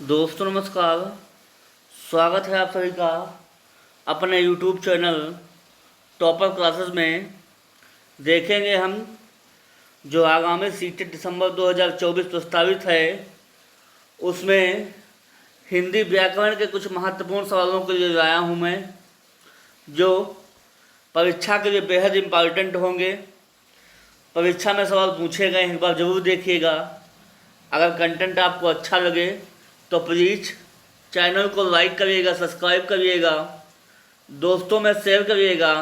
दोस्तों नमस्कार। स्वागत है आप सभी का अपने यूट्यूब चैनल टॉपर क्लासेस में। देखेंगे हम जो आगामी सीटेट दिसंबर 2024 प्रस्तावित है, उसमें हिंदी व्याकरण के कुछ महत्वपूर्ण सवालों के लिए लाया हूँ मैं, जो परीक्षा के लिए बेहद इम्पॉर्टेंट होंगे। परीक्षा में सवाल पूछे गए हैं, एक बार ज़रूर देखिएगा। अगर कंटेंट आपको अच्छा लगे तो प्लीज़ चैनल को लाइक करिएगा, सब्सक्राइब करिएगा, दोस्तों में शेयर करिएगा।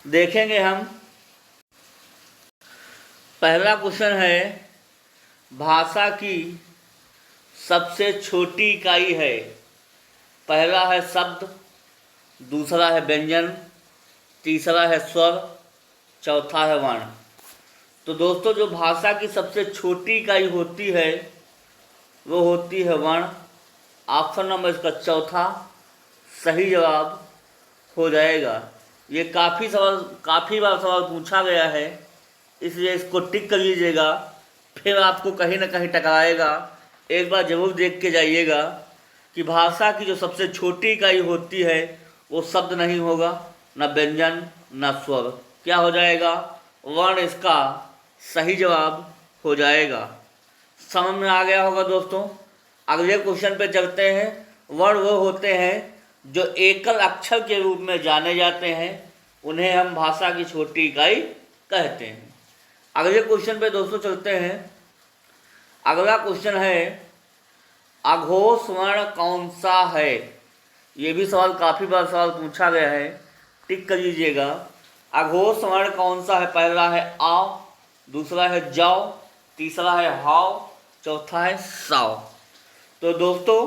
देखेंगे हम। पहला क्वेश्चन है, भाषा की सबसे छोटी इकाई है। पहला है शब्द, दूसरा है व्यंजन, तीसरा है स्वर, चौथा है वर्ण। तो दोस्तों, जो भाषा की सबसे छोटी इकाई होती है वो होती है वर्ण। ऑप्शन नंबर इसका चौथा सही जवाब हो जाएगा। ये काफ़ी बार सवाल पूछा गया है, इसलिए इसको टिक कर लीजिएगा, फिर आपको कहीं ना कहीं टकराएगा। एक बार ज़रूर देख के जाइएगा कि भाषा की जो सबसे छोटी इकाई होती है वो शब्द नहीं होगा, न व्यंजन न स्वर। क्या हो जाएगा? वर्ण इसका सही जवाब हो जाएगा। समझ में आ गया होगा दोस्तों। अगले क्वेश्चन पे चलते हैं। वर्ण वो होते हैं जो एकल अक्षर के रूप में जाने जाते हैं, उन्हें हम भाषा की छोटी इकाई कहते हैं। अगले क्वेश्चन पे दोस्तों चलते हैं। अगला क्वेश्चन है, अघोष वर्ण कौन सा है? ये भी सवाल काफ़ी बार सवाल पूछा गया है, टिक कर लीजिएगा। अघोष वर्ण कौन सा है? पहला है आ, दूसरा है जाओ, तीसरा है हाव, चौथा है साव। तो दोस्तों,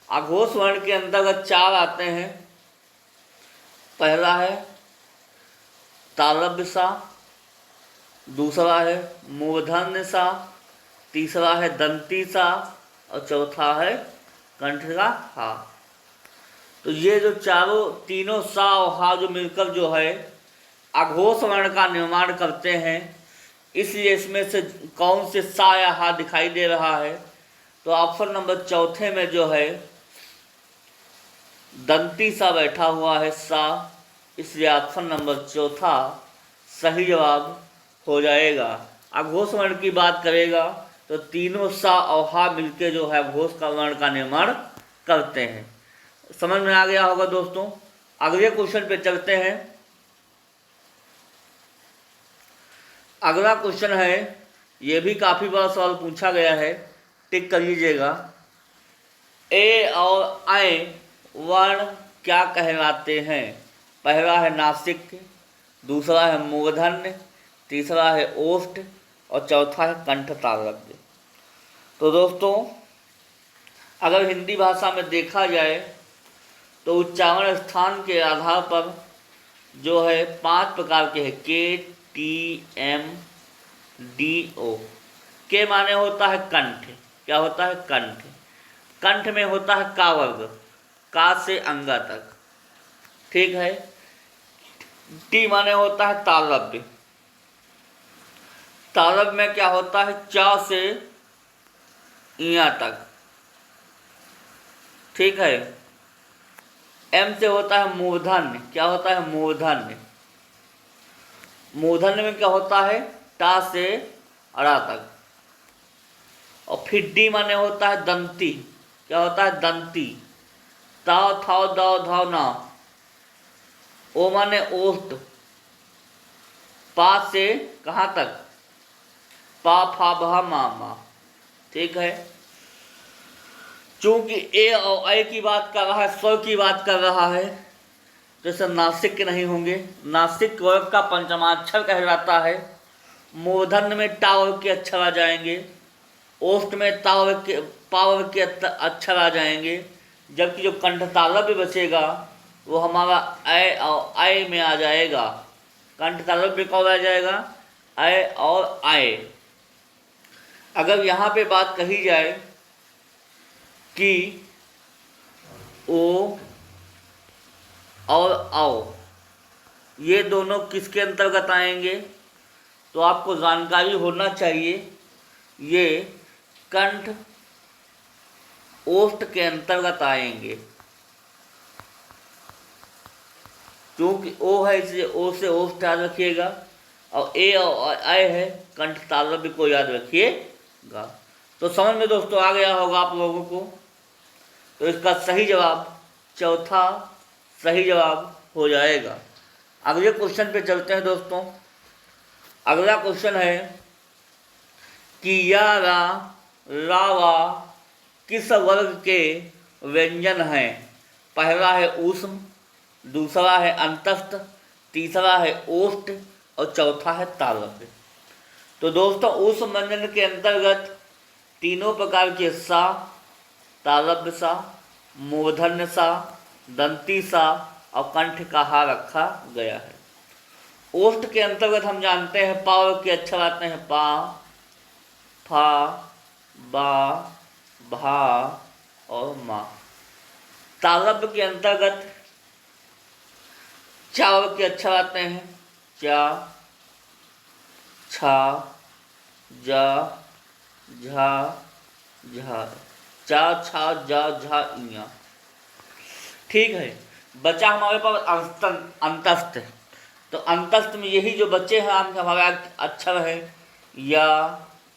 अघोष वर्ण के अंतर्गत चार आते हैं। पहला है तालव्य सा, दूसरा है मूर्धन्य सा, तीसरा है दंती सा और चौथा है कंठ का हा। तो ये जो तीनों सा और हा जो मिलकर जो है अघोष वर्ण का निर्माण करते हैं, इसलिए इसमें से कौन से सा या हा दिखाई दे रहा है? तो ऑप्शन नंबर चौथे में जो है दंती सा बैठा हुआ है सा, इसलिए ऑप्शन नंबर चौथा सही जवाब हो जाएगा। अघोष वर्ण की बात करेगा तो तीनों सा और हा मिलके जो है अघोष का वर्ण का निर्माण करते हैं। समझ में आ गया होगा दोस्तों। अगले क्वेश्चन पे चलते हैं। अगला क्वेश्चन है, ये भी काफ़ी बार सवाल पूछा गया है, टिक कर लीजिएगा। ए और ऐ वर्ण क्या कहलाते हैं? पहला है नासिक, दूसरा है मूर्धन्य, तीसरा है ओष्ठ और चौथा है कंठ तालव्य। तो दोस्तों, अगर हिंदी भाषा में देखा जाए तो उच्चारण स्थान के आधार पर जो है 5 प्रकार के हैं। के, टी, एम, डी, ओ। के माने होता है कंठ। क्या होता है? कंठ। कंठ में होता है का वर्ग, का से अंगा तक, ठीक है। टी माने होता है तालव्य। तालव्य में क्या होता है? चा से इया तक, ठीक है। एम से होता है मूर्धन्य। क्या होता है? मूर्धन्य। मूर्धन्य में क्या होता है? टा से अड़ा तक। और फिर डी माने होता है दंती। क्या होता है? दंती। ताव थाव दाव धाव ना। ओ माने ओष्ठ। पा से कहाँ तक? पा फा भा मा मा, ठीक है। चूंकि ए और ऐ की बात कर रहा है, स्वर की बात कर रहा है, जैसे नासिक के नहीं होंगे। नासिक वर्ग का पंचमाक्षर कहलाता है। मूर्धन्य में टा वर्ग के अक्षर आ जाएंगे, ओष्ठ में ता वर्ग के पा वर्ग के अक्षर आ जाएंगे, जबकि जो कंठ तालव्य बचेगा वो हमारा ऐ और ऐ में आ जाएगा। कंठ तालव्य कौन आ जाएगा? ऐ और ऐ। अगर यहाँ पे बात कही जाए कि ओ और आओ ये दोनों किसके अंतर्गत आएंगे, तो आपको जानकारी होना चाहिए ये कंठ ओष्ठ के अंतर्गत आएंगे। क्योंकि ओ है इसलिए ओ से ओष्ठ याद रखिएगा, और ए और अय है कंठ तालव्य को याद रखिएगा। तो समझ में दोस्तों आ गया होगा आप लोगों को। तो इसका सही जवाब चौथा सही जवाब हो जाएगा। अगले क्वेश्चन पे चलते हैं दोस्तों। अगला क्वेश्चन है कि या रा रावा किस वर्ग के व्यंजन हैं। पहला है ऊष्म, दूसरा है अंतस्थ, तीसरा है ओष्ठ और चौथा है तालव्य। तो दोस्तों ऊष्म व्यंजन के अंतर्गत तीनों प्रकार के सा, तालव्य सा, मूर्धन्य सा, दंती सा और कंठ का हा रखा गया है। ओष्ठ के अंतर्गत हम जानते हैं पा के अक्षर आते हैं पा, फा, बा, भा और मा। तालव्य के अंतर्गत चा के अक्षर आते हैं चा, छा, जा, झा, झा, चा, छा, जा, झा, इया। ठीक है, बचा हमारे पास अंतस्थ। तो अंतस्थ में यही जो बच्चे हैं हमारे अक्षर है या,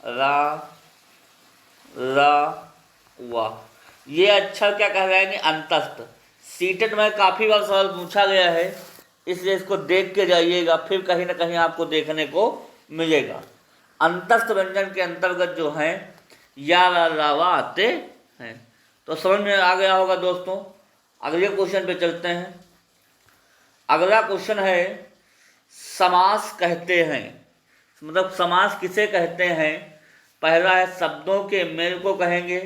रा, रा, वा। ये अक्षर क्या कह रहे हैं अंतस्थ। सीटेट में काफ़ी बार सवाल पूछा गया है, इसलिए इसको देख के जाइएगा, फिर कहीं ना कहीं आपको देखने को मिलेगा। अंतस्थ व्यंजन के अंतर्गत जो हैं या, रा, रावा आते हैं। तो समझ में आ गया होगा दोस्तों। अगले क्वेश्चन पे चलते हैं। अगला क्वेश्चन है समास कहते हैं, मतलब समास किसे कहते हैं। पहला है शब्दों के मेल को कहेंगे,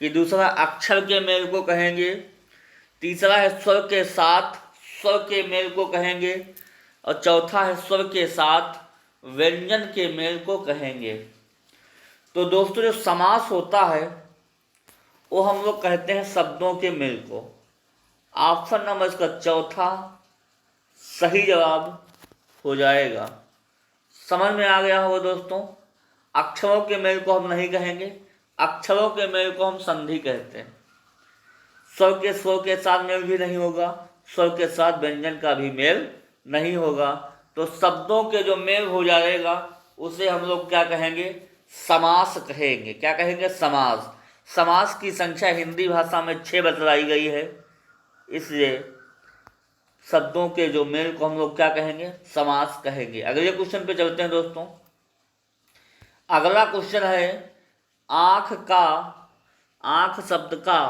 कि दूसरा अक्षर के मेल को कहेंगे, तीसरा है स्वर के साथ स्वर के मेल को कहेंगे और चौथा है स्वर के साथ व्यंजन के मेल को कहेंगे। तो दोस्तों जो समास होता है वो हम लोग कहते हैं शब्दों के मेल को। ऑप्शन नंबर इसका चौथा सही जवाब हो जाएगा। समझ में आ गया होगा दोस्तों। अक्षरों के मेल को हम नहीं कहेंगे, अक्षरों के मेल को हम संधि कहते हैं। स्वर के साथ मेल भी नहीं होगा, स्वर के साथ व्यंजन का भी मेल नहीं होगा। तो शब्दों के जो मेल हो जाएगा उसे हम लोग क्या कहेंगे, समास कहेंगे। क्या कहेंगे, समास। समास की संख्या हिंदी भाषा में 6 बतलाई गई है, इसलिए शब्दों के जो मेल को हम लोग क्या कहेंगे, समास कहेंगे। अगले क्वेश्चन पे चलते हैं दोस्तों। अगला क्वेश्चन है आँख का, आँख शब्द का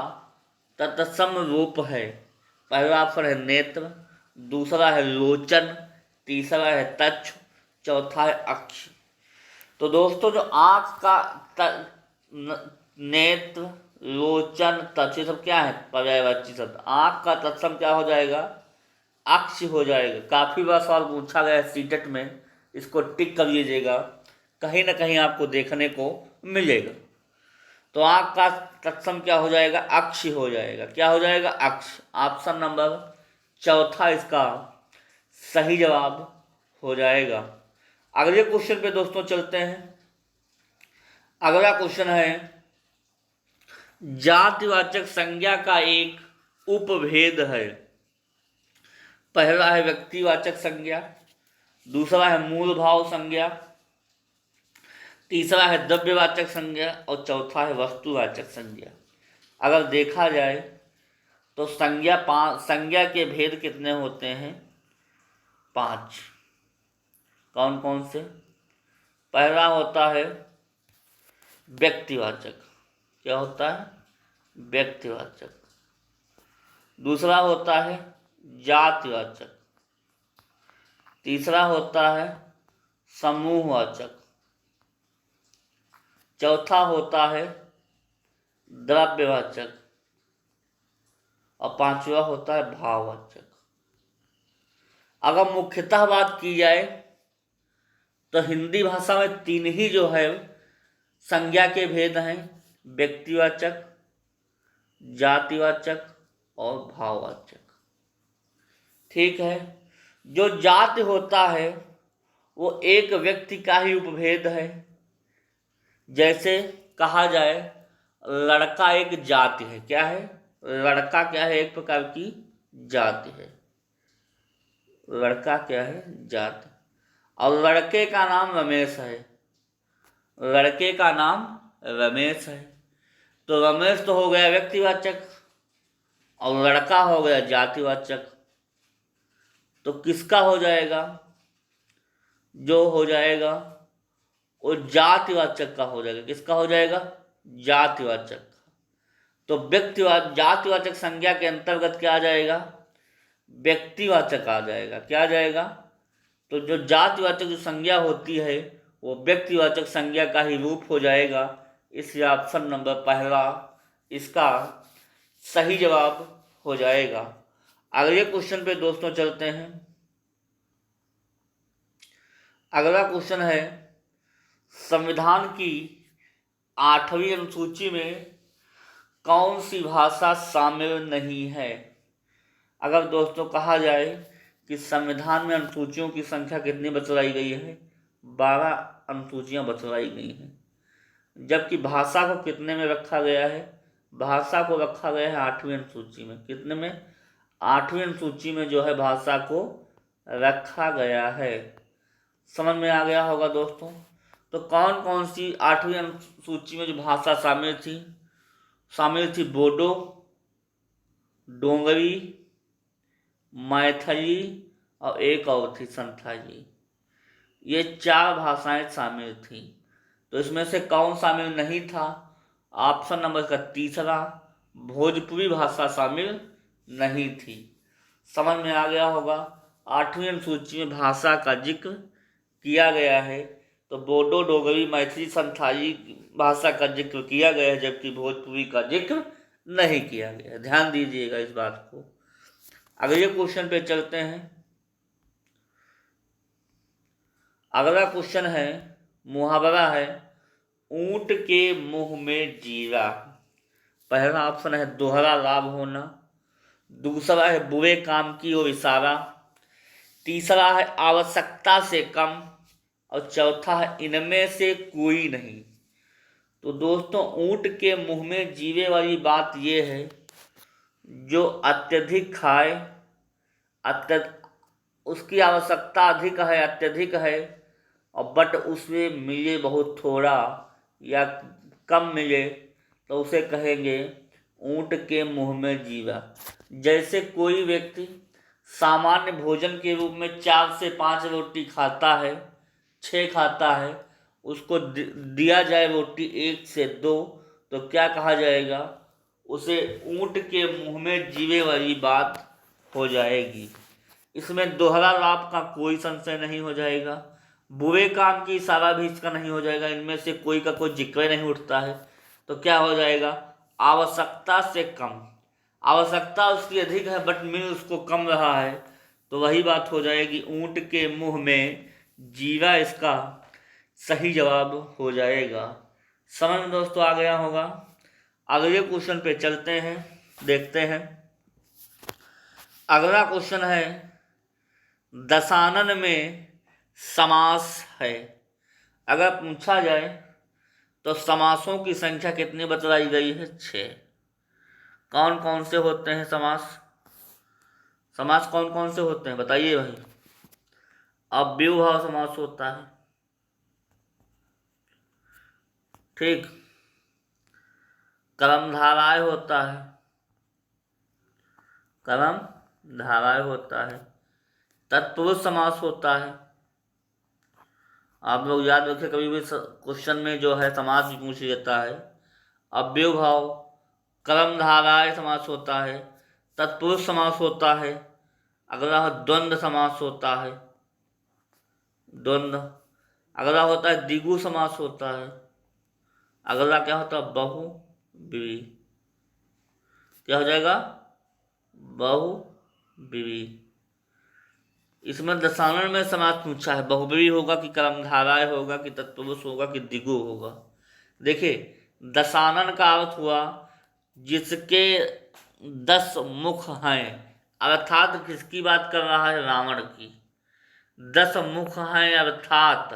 तत्सम रूप है। पहला ऑप्शन है नेत्र, दूसरा है लोचन, तीसरा है तक्ष, चौथा है अक्ष। तो दोस्तों जो आँख का नेत्र, लोचन, तक्ष, ये सब क्या है, पर्यायवाची शब्द। आँख का तत्सम क्या हो जाएगा, अक्ष हो जाएगा। काफ़ी बार सवाल पूछा गया है सीटेट में, इसको टिक कर लीजिएगा, कहीं ना कहीं आपको देखने को मिलेगा। तो आँख का तत्सम क्या हो जाएगा, अक्ष हो जाएगा। क्या हो जाएगा, अक्ष। ऑप्शन नंबर चौथा इसका सही जवाब हो जाएगा। अगले क्वेश्चन पे दोस्तों चलते हैं। अगला क्वेश्चन है जातिवाचक संज्ञा का एक उपभेद है। पहला है व्यक्तिवाचक संज्ञा, दूसरा है मूल भाव संज्ञा, तीसरा है द्रव्यवाचक संज्ञा और चौथा है वस्तुवाचक संज्ञा। अगर देखा जाए तो संज्ञा के भेद कितने होते हैं, 5। कौन कौन से। पहला होता है व्यक्तिवाचक। क्या होता है, व्यक्तिवाचक। दूसरा होता है जातिवाचक, तीसरा होता है समूहवाचक, चौथा होता है द्रव्यवाचक और पांचवा होता है भाववाचक। अगर मुख्यतः बात की जाए तो हिंदी भाषा में 3 ही जो है संज्ञा के भेद हैं, व्यक्तिवाचक, जातिवाचक और भाववाचक। ठीक है, जो जाति होता है वो एक व्यक्ति का ही उपभेद है। जैसे कहा जाए लड़का एक जाति है। क्या है? लड़का क्या है? एक प्रकार की जाति है। लड़का क्या है? जाति। और लड़के का नाम रमेश है। लड़के का नाम रमेश है। तो रमेश तो हो गया व्यक्तिवाचक और लड़का हो गया जातिवाचक। तो किसका हो जाएगा? जो हो जाएगा वो जातिवाचक का हो जाएगा। किसका हो जाएगा? जातिवाचक। तो व्यक्तिवाचक जातिवाचक संज्ञा के अंतर्गत क्या आ जाएगा? व्यक्तिवाचक आ जाएगा। क्या आ जाएगा? तो जो जातिवाचक जो संज्ञा होती है वो व्यक्तिवाचक संज्ञा का ही रूप हो जाएगा। इसलिए ऑप्शन नंबर पहला इसका सही जवाब हो जाएगा। अगले क्वेश्चन पे दोस्तों चलते हैं। अगला क्वेश्चन है, संविधान की 8वीं अनुसूची में कौन सी भाषा शामिल नहीं है? अगर दोस्तों कहा जाए कि संविधान में अनुसूचियों की संख्या कितनी बतलाई गई है? 12 अनुसूचियां बतलाई गई हैं। जबकि भाषा को कितने में रखा गया है? भाषा को रखा गया है 8वीं अनुसूची में। कितने में? 8वीं अनुसूची में जो है भाषा को रखा गया है। समझ में आ गया होगा दोस्तों। तो कौन कौन सी 8वीं अनुसूची में जो भाषा शामिल थी? बोडो, डोंगरी, मैथिली और एक और थी संथाली। ये 4 भाषाएं शामिल थी। तो इसमें से कौन शामिल नहीं था? ऑप्शन नंबर का तीसरा, भोजपुरी भाषा शामिल नहीं थी। समझ में आ गया होगा। 8वीं अनुसूची में भाषा का जिक्र किया गया है तो बोडो, डोगरी, मैथिली, संथाली भाषा का जिक्र किया गया है, जबकि भोजपुरी का जिक्र नहीं किया गया। ध्यान दीजिएगा इस बात को। अगले क्वेश्चन पे चलते हैं। अगला क्वेश्चन है, मुहावरा है, ऊंट के मुंह में जीरा। पहला ऑप्शन है दोहरा लाभ होना, दूसरा है बुरे काम की ओर इशारा, तीसरा है आवश्यकता से कम और चौथा है इनमें से कोई नहीं। तो दोस्तों ऊंट के मुंह में जीवे वाली बात यह है, जो अत्यधिक खाए, उसकी आवश्यकता अधिक है, अत्यधिक है, और बट उसमें मिले बहुत थोड़ा या कम मिले तो उसे कहेंगे ऊंट के मुंह में जीवा। जैसे कोई व्यक्ति सामान्य भोजन के रूप में 4 से 5 रोटी खाता है, 6 खाता है, उसको दिया जाए रोटी 1 से 2 तो क्या कहा जाएगा? उसे ऊंट के मुंह में जीवे वाली बात हो जाएगी। इसमें दोहरा लाभ का कोई संशय नहीं हो जाएगा, बुरे काम की इशारा भी इसका नहीं हो जाएगा, इनमें से कोई का कोई जिक्र नहीं उठता है। तो क्या हो जाएगा? आवश्यकता से कम। आवश्यकता उसकी अधिक है बट मिल उसको कम रहा है, तो वही बात हो जाएगी ऊंट के मुंह में जीवा, इसका सही जवाब हो जाएगा। समझ में दोस्तों आ गया होगा। अगले क्वेश्चन पे चलते हैं, देखते हैं। अगला क्वेश्चन है, दशानन में समास है। अगर पूछा जाए तो समासों की संख्या कितनी बतलाई गई है? 6। कौन कौन से होते हैं समास? समास कौन कौन से होते हैं बताइए भाई। अव्ययभाव समास होता है, ठीक, कर्मधाराय होता है, कर्मधाराय होता है, तत्पुरुष समास होता है। आप लोग याद रखें, कभी भी क्वेश्चन में जो है समास भी पूछ जाता है। अव्ययभाव, कर्मधाराय समास होता है, तत्पुरुष समास होता है, अगला द्वंद्व समास होता है, द्वंद्व, अगला होता है द्विगु समास होता है, अगला क्या होता है? बहुव्रीहि। क्या हो जाएगा? बहुव्रीहि। इसमें दशानन में समास पूछा है, बहुव्रीहि होगा कि कर्मधाराय होगा कि तत्पुरुष होगा कि द्विगु होगा। देखिए दशानन का अर्थ हुआ जिसके 10 मुख हैं, अर्थात किसकी बात कर रहा है? रावण की। 10 मुख हैं अर्थात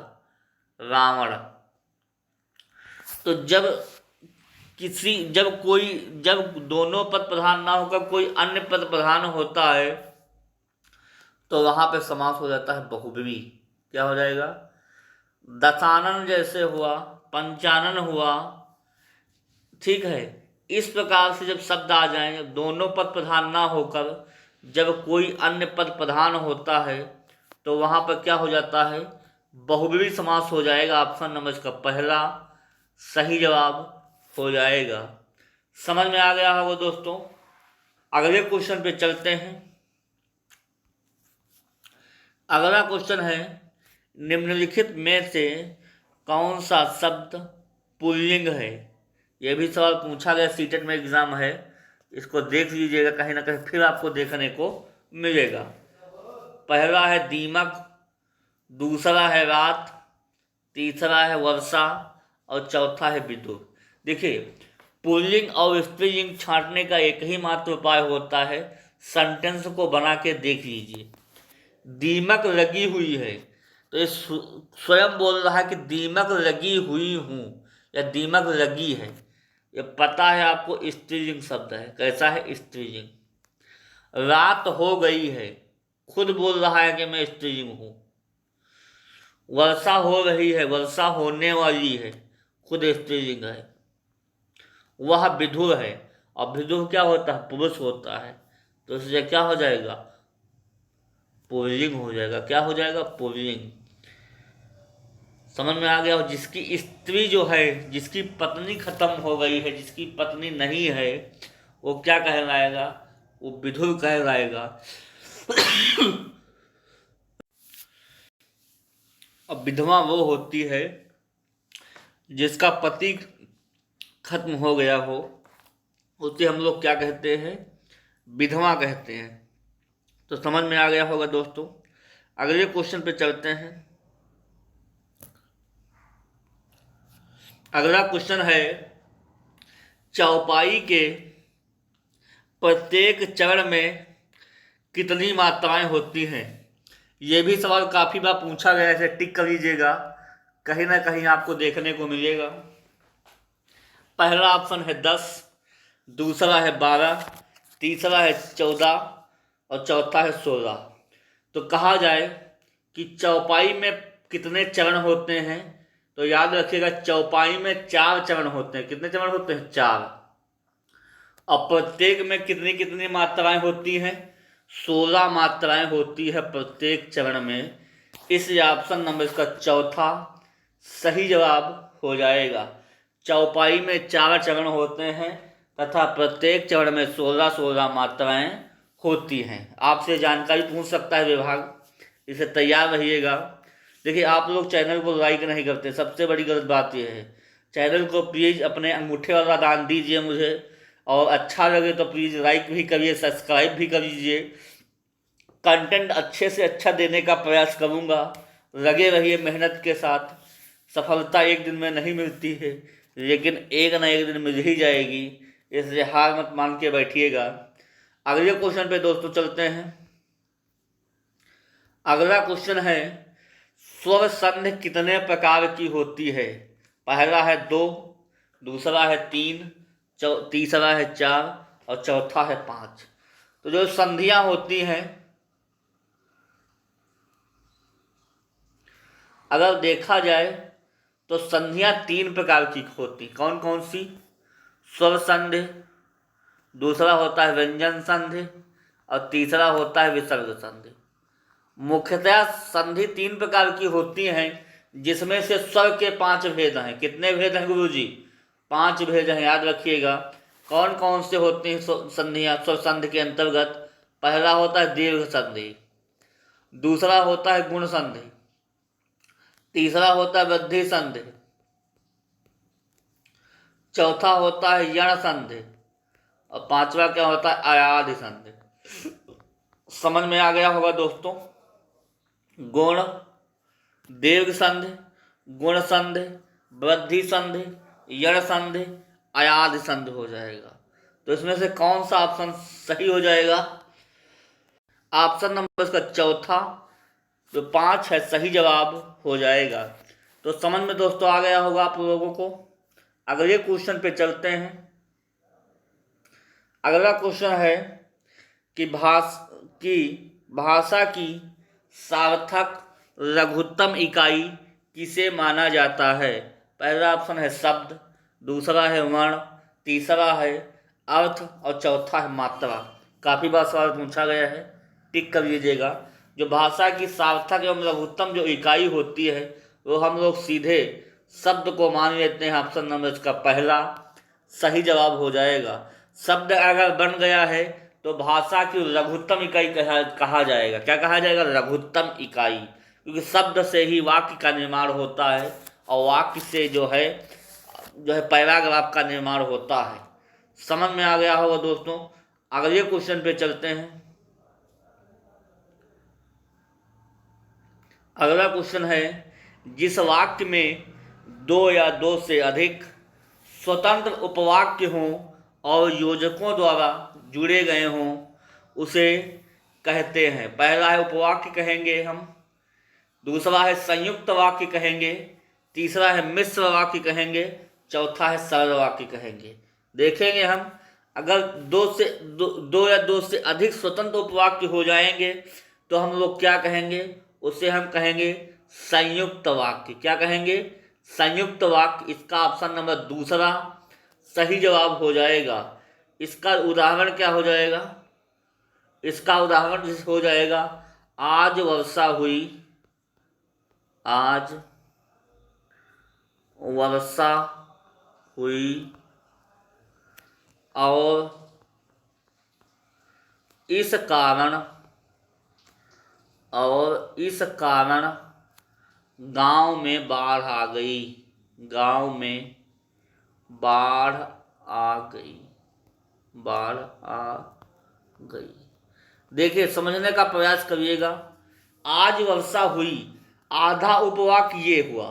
रावण। तो जब जब दोनों पद प्रधान ना होकर कोई अन्य पद प्रधान होता है तो वहां पे समास हो जाता है बहुब्रीहि। क्या हो जाएगा? दशानन जैसे हुआ, पंचानन हुआ, ठीक है। इस प्रकार से जब शब्द आ जाएं, दोनों पद प्रधान ना होकर जब कोई अन्य पद प्रधान होता है तो वहां पर क्या हो जाता है? बहुब्रीहि समास हो जाएगा। ऑप्शन नंबर इसका पहला सही जवाब हो जाएगा। समझ में आ गया होगा दोस्तों। अगले क्वेश्चन पे चलते हैं। अगला क्वेश्चन है, निम्नलिखित में से कौन सा शब्द पुल्लिंग है? यह भी सवाल पूछा गया, सीटेट में एग्जाम है, इसको देख लीजिएगा, कहीं ना कहीं फिर आपको देखने को मिलेगा। पहला है दीमक, दूसरा है रात, तीसरा है वर्षा और चौथा है विदुर। देखिए, पुल्लिंग और स्त्रीलिंग छांटने का एक ही मात्र उपाय होता है, सेंटेंस को बना के देख लीजिए। दीमक लगी हुई है तो ये स्वयं बोल रहा है कि दीमक लगी हुई हूं या दीमक लगी है। ये पता है आपको, स्त्रीलिंग शब्द है। कैसा है? स्त्रीलिंग। रात हो गई है, खुद बोल रहा है कि मैं स्त्रीलिंग हूं। वर्षा हो रही है, वर्षा होने वाली है, खुद स्त्रीलिंग है। वह विधुर है, और विधुर क्या होता है? पुरुष होता है। तो इसलिए क्या हो जाएगा? पुल्लिंग हो जाएगा। क्या हो जाएगा? पुल्लिंग। समझ में आ गया? जिसकी स्त्री जो है, जिसकी पत्नी खत्म हो गई है, जिसकी पत्नी नहीं है, वो क्या कहलाएगा? वो विधुर कहलाएगा। अब विधवा वो होती है जिसका पति खत्म हो गया हो, उसे हम लोग क्या कहते हैं? विधवा कहते हैं। तो समझ में आ गया होगा दोस्तों। अगले क्वेश्चन पे चलते हैं। अगला क्वेश्चन है, चौपाई के प्रत्येक चरण में कितनी मात्राएं होती हैं? यह भी सवाल काफी बार पूछा गया है, इसे टिक कर लीजिएगा, कहीं ना कहीं आपको देखने को मिलेगा। पहला ऑप्शन है 10, दूसरा है 12, तीसरा है 14 और चौथा है 16। तो कहा जाए कि चौपाई में कितने चरण होते हैं, तो याद रखिएगा चौपाई में 4 चरण होते हैं। कितने चरण होते हैं? 4। और प्रत्येक में कितनी कितनी मात्राएं होती हैं? 16 मात्राएं होती है प्रत्येक चरण में। इसलिए ऑप्शन नंबर इसका चौथा सही जवाब हो जाएगा। चौपाई में 4 चरण होते हैं तथा प्रत्येक चरण में 16-16 मात्राएं होती हैं। आपसे जानकारी पूछ सकता है विभाग, इसे तैयार रहिएगा। देखिए, आप लोग चैनल को लाइक नहीं करते, सबसे बड़ी गलत बात यह है। चैनल को प्लीज़ अपने अंगूठे वाला दान दीजिए मुझे, और अच्छा लगे तो प्लीज़ लाइक भी करिए, सब्सक्राइब भी कर लीजिए। कंटेंट अच्छे से अच्छा देने का प्रयास करूँगा, लगे रहिए मेहनत के साथ। सफलता एक दिन में नहीं मिलती है, लेकिन एक ना एक दिन मिल ही जाएगी, इसलिए हार मत मान के बैठिएगा। अगले क्वेश्चन पे दोस्तों चलते हैं। अगला क्वेश्चन है, स्वर संधि कितने प्रकार की होती है? पहला है 2, दूसरा है 3, तीसरा है 4 और चौथा है 5। तो जो संधियां होती हैं, अगर देखा जाए तो संधियां 3 प्रकार की होती। कौन कौन सी? स्वर संधि, दूसरा होता है व्यंजन संधि और तीसरा होता है विसर्ग संधि। मुख्यतः संधि 3 प्रकार की होती हैं, जिसमें से स्वर के 5 भेद हैं। कितने भेद हैं गुरुजी? 5 भेद हैं, याद रखिएगा। कौन कौन से होते हैं संधियां स्वर संधि के अंतर्गत? पहला होता है दीर्घ संधि, दूसरा होता है गुण संधि, तीसरा होता है वृद्धि संधि, चौथा होता है यण संधि और 5वां क्या होता है? आयाधि संधि। समझ में आ गया होगा दोस्तों। गुण, दीर्घ संधि, गुण संधि, वृद्धि संधि, यण संधि, आयाधि संधि हो जाएगा। तो इसमें से कौन सा ऑप्शन सही हो जाएगा? ऑप्शन नंबर इसका चौथा, जो 5 है, सही जवाब हो जाएगा। तो समझ में दोस्तों आ गया होगा आप लोगों को। अगले क्वेश्चन पे चलते हैं। अगला क्वेश्चन है कि भाषा की सार्थक लघुत्तम इकाई किसे माना जाता है। पहला ऑप्शन है शब्द, दूसरा है वर्ण, तीसरा है अर्थ और चौथा है मात्रा। काफ़ी बार सवाल पूछा गया है, टिक कर लीजिएगा। जो भाषा की सार्थक एवं लघुत्तम जो इकाई होती है वो हम लोग सीधे शब्द को मान लेते हैं। ऑप्शन नंबर इसका पहला सही जवाब हो जाएगा। शब्द अगर बन गया है तो भाषा की लघुत्तम इकाई कहा जाएगा। क्या कहा जाएगा? लघुत्तम इकाई, क्योंकि शब्द से ही वाक्य का निर्माण होता है और वाक्य से जो है पैराग्राफ का निर्माण होता है। समझ में आ गया होगा दोस्तों। अगले क्वेश्चन पे चलते हैं। अगला क्वेश्चन है, जिस वाक्य में दो या दो से अधिक स्वतंत्र उपवाक्य हों और योजकों द्वारा जुड़े गए हों उसे कहते हैं। पहला है उपवाक्य कहेंगे हम, दूसरा है संयुक्त वाक्य कहेंगे, तीसरा है मिश्र वाक्य कहेंगे, चौथा है सरल वाक्य कहेंगे। देखेंगे हम, अगर दो या दो से अधिक स्वतंत्र उपवाक्य हो जाएंगे तो हम लोग क्या कहेंगे? उसे हम कहेंगे संयुक्त वाक्य। क्या कहेंगे? संयुक्त वाक्य। इसका ऑप्शन नंबर दूसरा सही जवाब हो जाएगा। इसका उदाहरण क्या हो जाएगा? इसका उदाहरण हो जाएगा, आज वर्षा हुई, आज वर्षा हुई और इस कारण गांव में बाढ़ आ गई। गांव में बाढ़ आ गई। बाढ़ आ गई। देखिए, समझने का प्रयास करिएगा। आज वर्षा हुई, आधा उपवाक्य ये हुआ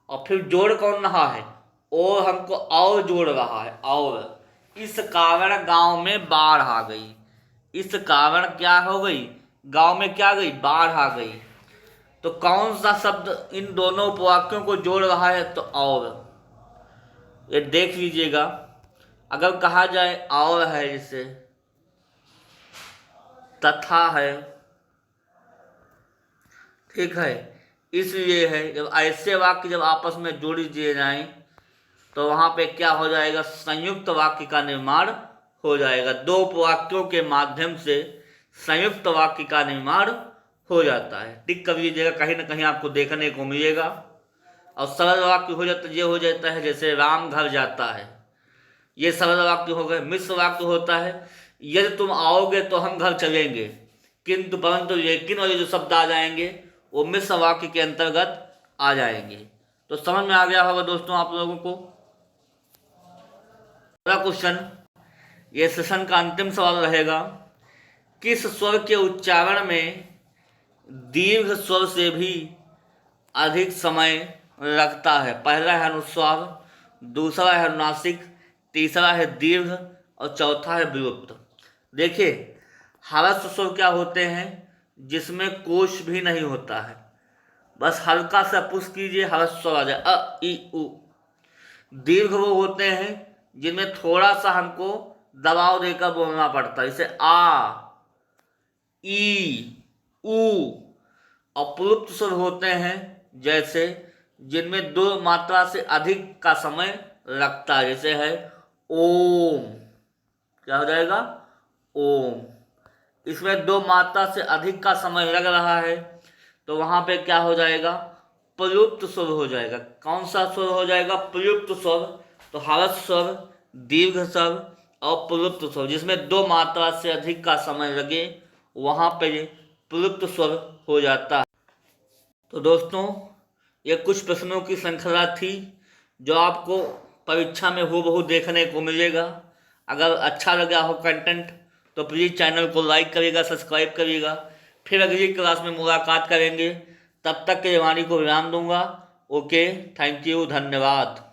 और फिर जोड़ कौन रहा है? और हमको और जोड़ रहा है, और इस कारण गांव में बाढ़ आ गई। इस कारण क्या हो गई? गांव में क्या गई? बाढ़ आ गई। तो कौन सा शब्द इन दोनों उपवाक्यों को जोड़ रहा है? तो और। ये देख लीजिएगा। अगर कहा जाए और है, जैसे तथा है, ठीक है, इसलिए है। जब ऐसे वाक्य जब आपस में जोड़ दिए जाएं तो वहां पे क्या हो जाएगा? संयुक्त वाक्य का निर्माण हो जाएगा। दो उपवाक्यों के माध्यम से संयुक्त वाक्य का निर्माण हो जाता है। टिक कर लीजिएगा, कहीं ना कहीं आपको देखने को मिलेगा। और सरल वाक्य हो जाता, ये हो जाता है जैसे राम घर जाता है, ये सरल वाक्य हो गए। मिश्र वाक्य होता है, यदि तुम आओगे तो हम घर चलेंगे, किंतु परंतु लेकिन और ये जो शब्द आ जाएंगे वो मिश्र वाक्य के अंतर्गत आ जाएंगे। तो समझ में आ गया होगा दोस्तों आप लोगों को। अगला क्वेश्चन, ये सेशन का अंतिम सवाल रहेगा। किस स्वर के उच्चारण में दीर्घ स्वर से भी अधिक समय लगता है? पहला है अनुस्वार, दूसरा है अनुनासिक, तीसरा है दीर्घ और चौथा है विलुप्त। देखिए, ह्रस्व स्वर क्या होते हैं? जिसमें कोश भी नहीं होता है, बस हल्का सा पुश कीजिए ह्रस्व स्वर आ जाए, अ ई उ। दीर्घ वो होते हैं जिनमें थोड़ा सा हमको दबाव देकर बोलना पड़ता है, जैसे आ, ई, उ। और प्लुप्त स्वर होते हैं जैसे जिनमें दो मात्रा से अधिक का समय लगता है, जैसे है ओम। क्या हो जाएगा? ओम। इसमें दो मात्रा से अधिक का समय लग रहा है तो वहां पे क्या हो जाएगा? प्रयुक्त स्वर हो जाएगा। कौन सा स्वर हो जाएगा? प्रयुक्त स्वर। तो ह्रस्व स्वर, दीर्घ स्वर और प्रयुक्त स्वर, जिसमें दो मात्रा से अधिक का समय लगे वहां पे प्रयुक्त स्वर हो जाता है। तो दोस्तों, ये कुछ प्रश्नों की श्रृंखला थी जो आपको परीक्षा में हूबहू देखने को मिलेगा। अगर अच्छा लगा हो कंटेंट तो प्लीज़ चैनल को लाइक करिएगा, सब्सक्राइब करिएगा। फिर अगली क्लास में मुलाकात करेंगे। तब तक के लिए वाणी को विराम दूंगा। ओके, थैंक यू, धन्यवाद।